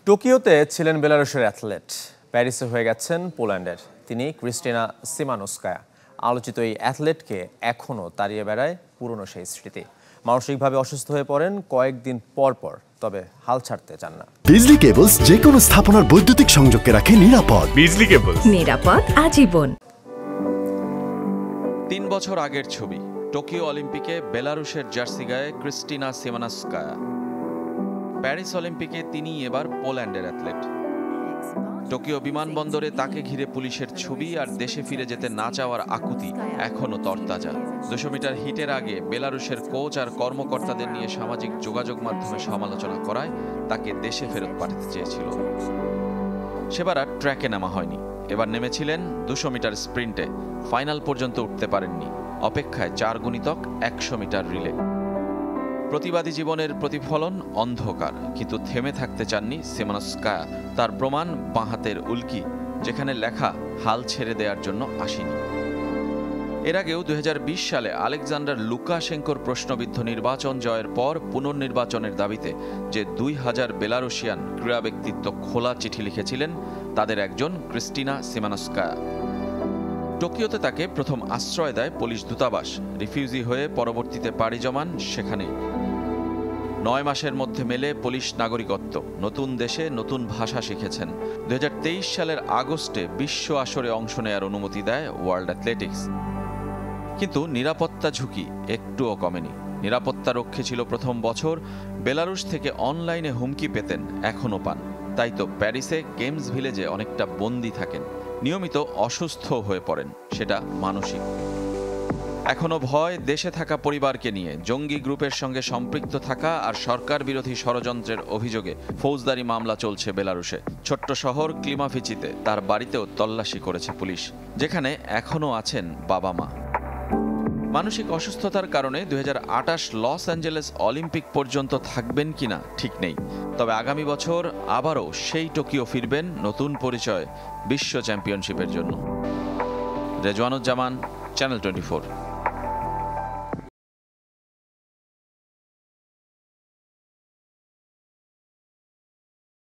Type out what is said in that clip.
টোকিওতে ছিলেন বেলারুশের অ্যাথলেট, প্যারিসে হয়ে গেছেন পোল্যান্ডের। তিনি ক্রিস্টিনা সিমানোস্কায়া। আলোচিত এই অ্যাথলেটকে এখনও তাড়িয়ে বেড়ায় পুরনো সেই স্মৃতি। মানসিকভাবে অসুস্থ হয়ে পড়েন কয়েকদিন পর পর, তবে হাল ছাড়তে চান না। বিজলি কেবলস যে কোনো স্থাপনার বৈদ্যুতিক সংযোগকে রাখে নিরাপদ। বিজলি কেবলস, নিরাপদ আজীবন। ৩ বছর আগের ছবি। টোকিও অলিম্পিকে বেলারুশের জার্সি গায়ে ক্রিস্টিনা সিমানোস্কায়া। প্যারিস অলিম্পিকে তিনি এবার পোল্যান্ডের অ্যাথলেট। টোকিও বিমানবন্দরে তাকে ঘিরে পুলিশের ছবি আর দেশে ফিরে যেতে না চাওয়ার আকুতি এখনও তরতাজা। ২০০ মিটার হিটের আগে বেলারুশের কোচ আর কর্মকর্তাদের নিয়ে সামাজিক যোগাযোগ মাধ্যমে সমালোচনা করায় তাকে দেশে ফেরত পাঠাতে চেয়েছিল। সেবার আর ট্র্যাকে নামা হয়নি। এবার নেমেছিলেন ২০০ মিটার স্প্রিন্টে। ফাইনাল পর্যন্ত উঠতে পারেননি। অপেক্ষায় ৪ গুণিতক ১০০ মিটার রিলে। প্রতিবাদী জীবনের প্রতিফলন অন্ধকার, কিন্তু থেমে থাকতে চাননি সিমানোস্কায়া। তার প্রমাণ বাঁ-হাতের উল্কি, যেখানে লেখা হাল ছেড়ে দেওয়ার জন্য আসেনি। এর আগেও ২০২০ সালে আলেকজান্ডার লুকাশেঙ্কোর প্রশ্নবিদ্ধ নির্বাচন জয়ের পর পুনর্নির্বাচনের দাবিতে যে ২০০০ বেলারুশিয়ান ক্রীড়া ব্যক্তিত্ব খোলা চিঠি লিখেছিলেন, তাদের একজন ক্রিস্টিনা সিমানোস্কায়া। টোকিওতে তাকে প্রথম আশ্রয় দেয় পুলিশ দূতাবাস। রিফিউজি হয়ে পরবর্তীতে পাড়ি জমান সেখানে। ৯ মাসের মধ্যে মেলে পুলিশ নাগরিকত্ব। নতুন দেশে নতুন ভাষা শিখেছেন। ২০২৩ সালের আগস্টে বিশ্ব আসরে অংশ নেয়ার অনুমতি দেয় ওয়ার্ল্ড অ্যাথলেটিক্স। কিন্তু নিরাপত্তা ঝুঁকি একটুও কমেনি। নিরাপত্তা রক্ষী ছিল প্রথম বছর। বেলারুশ থেকে অনলাইনে হুমকি পেতেন, এখনও পান। তাই তো প্যারিসে গেমস ভিলেজে অনেকটা বন্দী থাকেন। নিয়মিত অসুস্থ হয়ে পড়েন, সেটা মানসিক। এখনো ভয় দেশে থাকা পরিবারকে নিয়ে। জঙ্গি গ্রুপের সঙ্গে সম্পৃক্ত থাকা আর সরকার বিরোধী ষড়যন্ত্রের অভিযোগে ফৌজদারি মামলা চলছে বেলারুশে। ছোট্ট শহর ক্লিমাফিচিতে তার বাড়িতেও তল্লাশি করেছে পুলিশ, যেখানে এখনও আছেন বাবা মা। মানসিক অসুস্থতার কারণে ২০২৮ লস অ্যাঞ্জেলেস অলিম্পিক পর্যন্ত থাকবেন কিনা ঠিক নেই। তবে আগামী বছর আবারও সেই টোকিও ফিরবেন নতুন পরিচয় বিশ্ব চ্যাম্পিয়নশিপের জন্য। রেজওয়ানুজ্জামান, চ্যানেল 24।